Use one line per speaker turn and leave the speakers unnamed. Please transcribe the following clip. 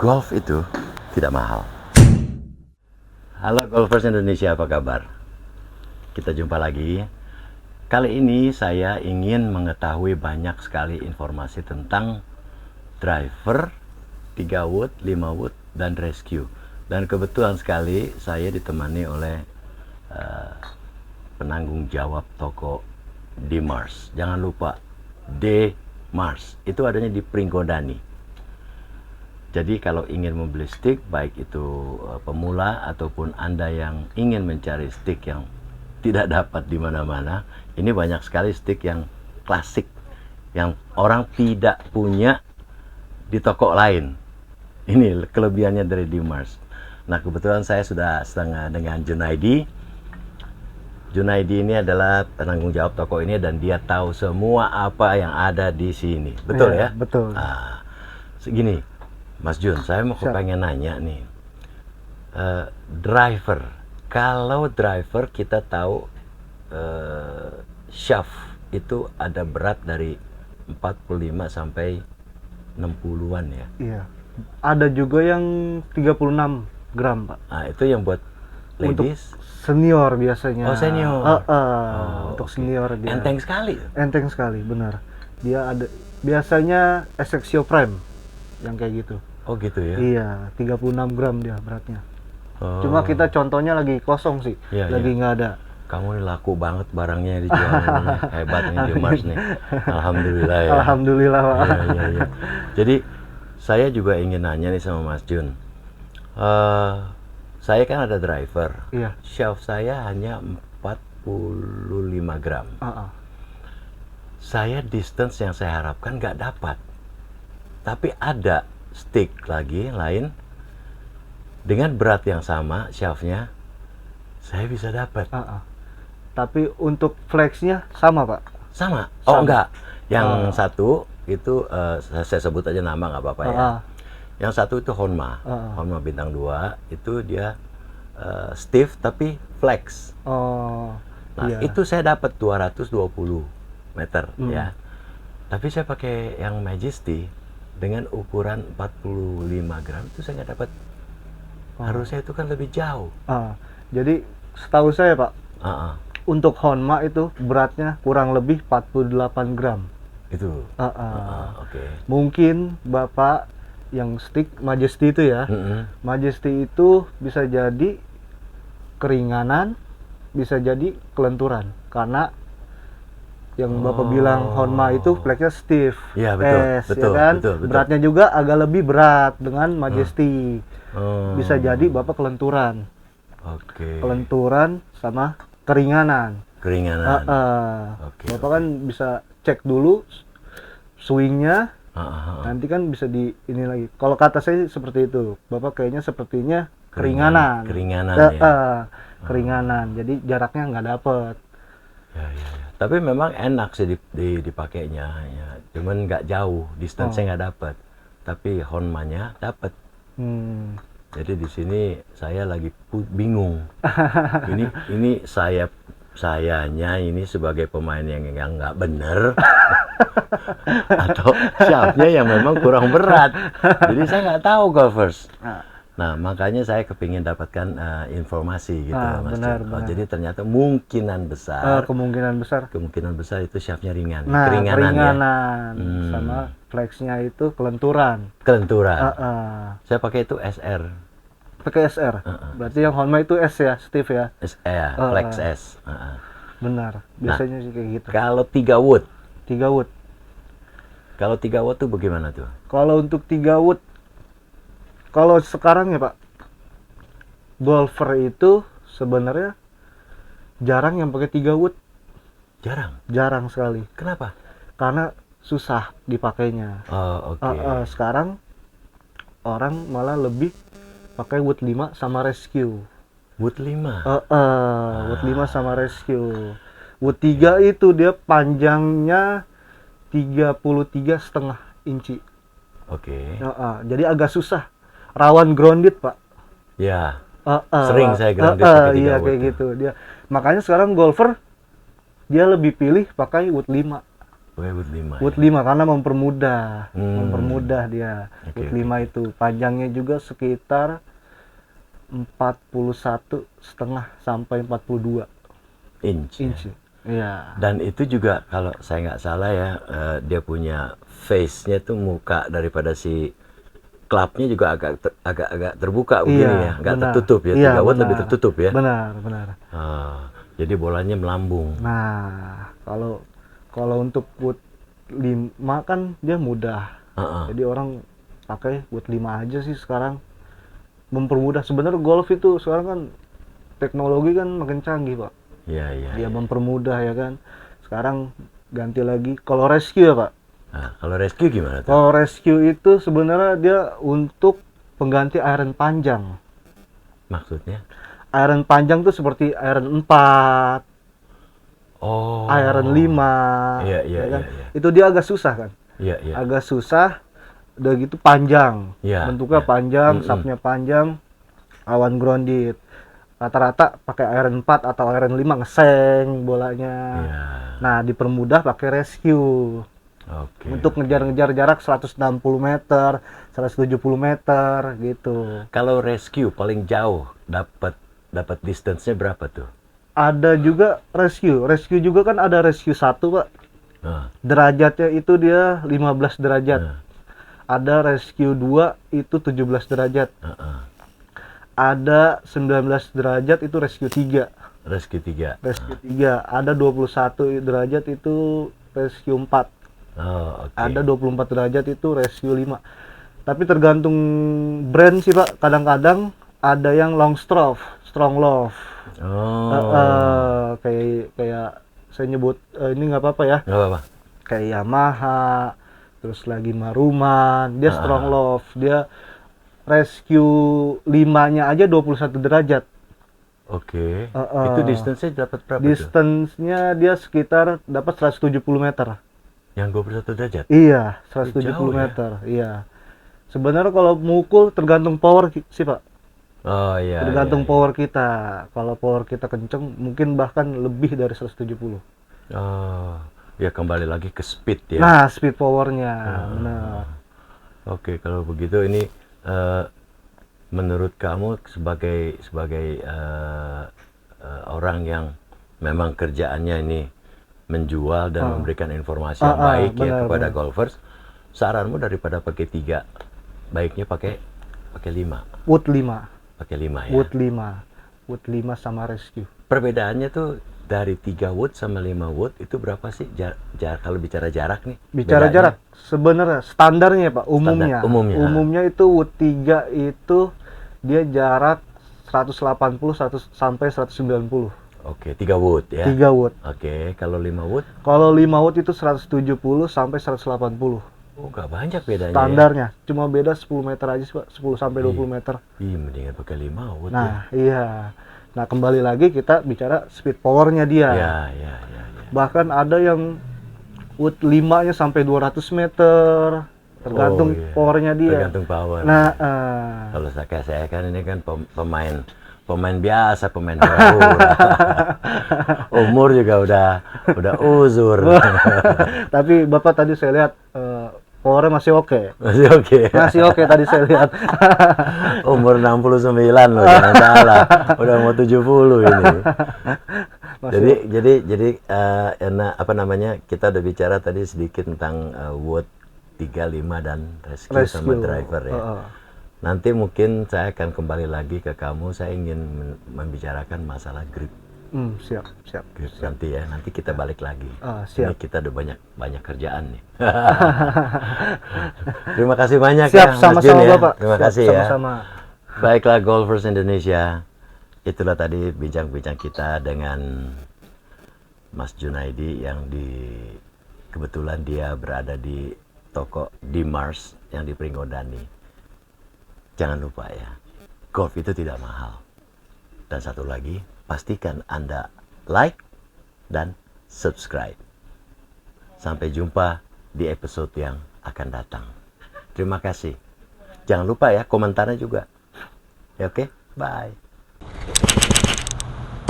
golf itu tidak mahal. Halo golfers Indonesia, apa kabar? Kita jumpa lagi. Kali ini saya ingin mengetahui banyak sekali informasi tentang driver 3 wood, 5 wood, dan rescue. Dan kebetulan sekali saya ditemani oleh penanggung jawab toko D-Mars. Jangan lupa D-Mars, itu adanya di Pringgodani. Jadi kalau ingin membeli stick, baik itu pemula ataupun Anda yang ingin mencari stick yang tidak dapat di mana-mana, ini banyak sekali stick yang klasik yang orang tidak punya di toko lain. Ini kelebihannya dari D-Mars. Nah, kebetulan saya sudah setengah dengan Junaidi. Junaidi ini adalah penanggung jawab toko ini dan dia tahu semua apa yang ada di sini. Betul ya?
Betul.
Segini, Mas Jun, saya mau pengen nanya nih. Driver, kalau driver kita tahu shaft itu ada berat dari 45 sampai 60-an ya?
Iya. Ada juga yang 36 gram, Pak.
Nah, itu yang buat ladies?
Untuk senior biasanya.
Oh, senior.
Untuk senior dia.
Enteng sekali.
Enteng sekali, benar. Dia ada biasanya Essexio Prime yang kayak gitu.
Oh, gitu ya?
Iya, 36 gram dia beratnya.
Oh.
Cuma kita contohnya lagi kosong sih.
Iya,
lagi nggak ada.
Kamu ini laku banget barangnya yang dijual. Hebat nih D-Mars nih. Alhamdulillah ya.
Alhamdulillah, Pak.
Iya. Jadi saya juga ingin nanya nih sama Mas Jun. Saya kan ada driver.
Iya.
Shelf saya hanya 45 gram. Saya distance yang saya harapkan nggak dapat. Tapi ada stick lagi lain dengan berat yang sama shelfnya, saya bisa dapat.
Tapi untuk flexnya sama, Pak?
Sama? Oh,
Sama.
enggak. Yang satu itu saya sebut aja nama nggak apa-apa ya. Yang satu itu Honma. Honma bintang 2 itu dia stiff tapi flex. Nah,
iya.
itu saya dapat 220 meter ya. Tapi saya pakai yang Majesty dengan ukuran 45 gram itu saya nggak dapat. Harusnya itu kan lebih jauh.
Jadi setahu saya, Pak, untuk Honma itu beratnya kurang lebih 48 gram.
Itu. Oke.
Mungkin Bapak yang stick Majesty itu ya, Majesty itu bisa jadi keringanan, bisa jadi kelenturan. Karena yang Bapak bilang Honma itu flexnya stiff,
Iya, betul,
ya kan?
betul.
Beratnya juga agak lebih berat dengan Majesty. Bisa jadi Bapak kelenturan.
Oke.
Kelenturan sama keringanan.
Keringanan. Oke.
Bapak kan bisa cek dulu swingnya. Nanti kan bisa di ini lagi. Kalau kata saya seperti itu, Bapak kayaknya sepertinya keringanan.
Keringanan
Keringanan. Jadi jaraknya nggak dapet.
Ya. Tapi memang enak sih dipakainya. Ya. Cuman nggak jauh, distance-nya nggak dapet. Tapi Honma-nya dapet. Jadi di sini saya lagi bingung. Ini sayanya ini sebagai pemain yang nggak bener. Atau shaftnya yang memang kurang berat. Jadi saya nggak tahu golfers. Nah, makanya saya kepingin dapatkan informasi gitu, Mas.
Benar.
Jadi ternyata kemungkinan besar itu shaftnya ringan.
Nah, keringanan
ya?
sama flexnya itu kelenturan.
Saya pakai itu SR.
Pakai SR. Berarti yang Honma itu S ya, stiff ya.
Flex S.
Benar. Biasanya sih kayak gitu.
Kalau 3 wood.
3 wood.
Kalau 3 watt tuh bagaimana tuh?
Kalau untuk 3 wood, kalau sekarang ya Pak, golfer itu sebenarnya jarang yang pakai 3 wood. Jarang sekali.
Kenapa?
Karena susah dipakainya.
Oke.
Sekarang orang malah lebih pakai wood 5 sama rescue.
Wood 5?
Wood 5 sama rescue. Wood 3 itu dia panjangnya 33,5 inci.
Oke.
Jadi agak susah. Rawan grounded, Pak.
Ya. Sering saya grounded pakai 3
iya,
wood.
kayak gitu. Makanya sekarang golfer dia lebih pilih pakai wood 5.
Pakai wood 5.
Wood
ya?
5 karena mempermudah, mempermudah dia.
Oke,
Wood 5 itu panjangnya juga sekitar 41,5 sampai 42
Inch. ya.
inci. Iya.
Dan itu juga kalau saya nggak salah ya, dia punya face-nya tuh muka daripada si klapnya juga agak terbuka begini ya, nggak
benar.
tertutup ya.
Iya,
3 watt
benar.
lebih tertutup ya.
Benar, benar.
Jadi bolanya melambung.
Nah, kalau untuk wood 5 kan dia mudah. Jadi orang pakai wood 5 aja sih sekarang. Mempermudah. Sebenarnya golf itu sekarang kan teknologi kan makin canggih, Pak.
Iya, iya.
Dia mempermudah ya kan. Sekarang ganti lagi kalau rescue ya, Pak.
Nah, kalau rescue gimana tuh?
Kalau rescue itu sebenarnya dia untuk pengganti iron panjang.
Maksudnya?
Iron panjang tuh seperti iron 4,
Oh.
iron 5.
Iya, iya,
ya kan?
iya, iya.
Itu dia agak susah kan.
Iya, iya.
Agak susah. Udah gitu panjang.
Iya,
Bentuknya
iya.
panjang, sapnya panjang, awan grounded. Rata-rata pakai iron 4 atau iron 5 ngeseng bolanya.
Iya.
Nah, dipermudah pakai rescue.
Oke.
Untuk ngejar-ngejar jarak 160 meter, 170 meter gitu.
Kalau rescue paling jauh dapat distance-nya berapa tuh?
Ada juga rescue. Rescue juga kan ada rescue 1, Pak.
Nah,
Derajatnya itu dia 15 derajat.
nah,
Ada rescue 2 itu 17 derajat. Ada 19 derajat itu rescue 3.
rescue 3.
Rescue 3. Ada 21 derajat itu rescue 4.
Oh, oke.
Ada 24 derajat itu rescue 5. Tapi tergantung brand sih, Pak. Kadang-kadang ada yang long stroke, strong love.
Oh.
Kayak saya nyebut ini nggak apa-apa ya.
Nggak apa-apa.
Kayak Yamaha, terus lagi Maruman, dia strong love. Dia rescue 5-nya aja 21 derajat.
Oke. Itu distance-nya dapat berapa tuh?
Distance-nya dia sekitar dapat 170 meter.
Yang 21 derajat?
Iya, 170
Jauh ya?
meter. Iya. Sebenarnya kalau mukul tergantung power sih, Pak.
Oh iya.
Tergantung
iya, iya.
power kita. Kalau power kita kenceng, mungkin bahkan lebih dari 170.
Oh, ya kembali lagi ke speed ya.
Nah, speed powernya, benar.
Oke, kalau begitu ini menurut kamu sebagai orang yang memang kerjaannya ini menjual dan memberikan informasi yang baik ya
benar,
kepada
benar.
golfers, saranmu daripada pakai 3, baiknya pakai 5,
Wood 5.
pakai 5 ya.
Wood 5. Wood 5 sama rescue.
Perbedaannya tuh dari 3 wood sama 5 wood itu berapa sih? Kalau bicara jarak nih.
Bicara
bedanya?
jarak, sebenarnya standarnya, Pak, umumnya.
umumnya.
Umumnya itu Wood 3 itu dia jarak 180 sampai 190.
Oke, 3 wood ya.
3 Wood.
Oke, kalau 5 wood,
Kalau 5 Wood itu 170 sampai 180.
oh nggak banyak bedanya.
Standarnya. Cuma beda 10 meter aja sih, Pak. 10 sampai 20 meter.
Ih, mendingan pakai 5 wood ya.
Nah, iya. Nah, kembali lagi kita bicara speed powernya dia.
Ya.
Bahkan ada yang Wood 5-nya sampai 200 meter. Tergantung
Oh, iya.
powernya dia.
Tergantung power.
Nah,
Kalau saya kan ini kan pemain biasa, pemain hura-hura. Umur juga udah uzur.
tapi Bapak tadi saya lihat powernya masih oke.
Masih oke.
Masih oke tadi saya lihat.
Umur 69 loh, jangan salah. Udah mau 70 ini. Jadi apa namanya? Kita udah bicara tadi sedikit tentang wood 3, 5 dan rescue sama driver ya. Nanti mungkin saya akan kembali lagi ke kamu. Saya ingin membicarakan masalah grip.
Siap.
Grip nanti kita balik lagi.
Siap.
Ini kita udah banyak kerjaan nih. Terima kasih banyak
Siap,
ya, Mas
sama-sama,
Jun ya.
Bapak.
Terima
Siap,
kasih ya.
sama-sama.
Baiklah Golfers Indonesia, itulah tadi bincang-bincang kita dengan Mas Junaidi yang kebetulan dia berada di toko D-Mars yang di Pringgodani. Jangan lupa ya, golf itu tidak mahal. Dan satu lagi, pastikan Anda like dan subscribe. Sampai jumpa di episode yang akan datang. Terima kasih. Jangan lupa ya komentarnya juga. Ya, oke, bye.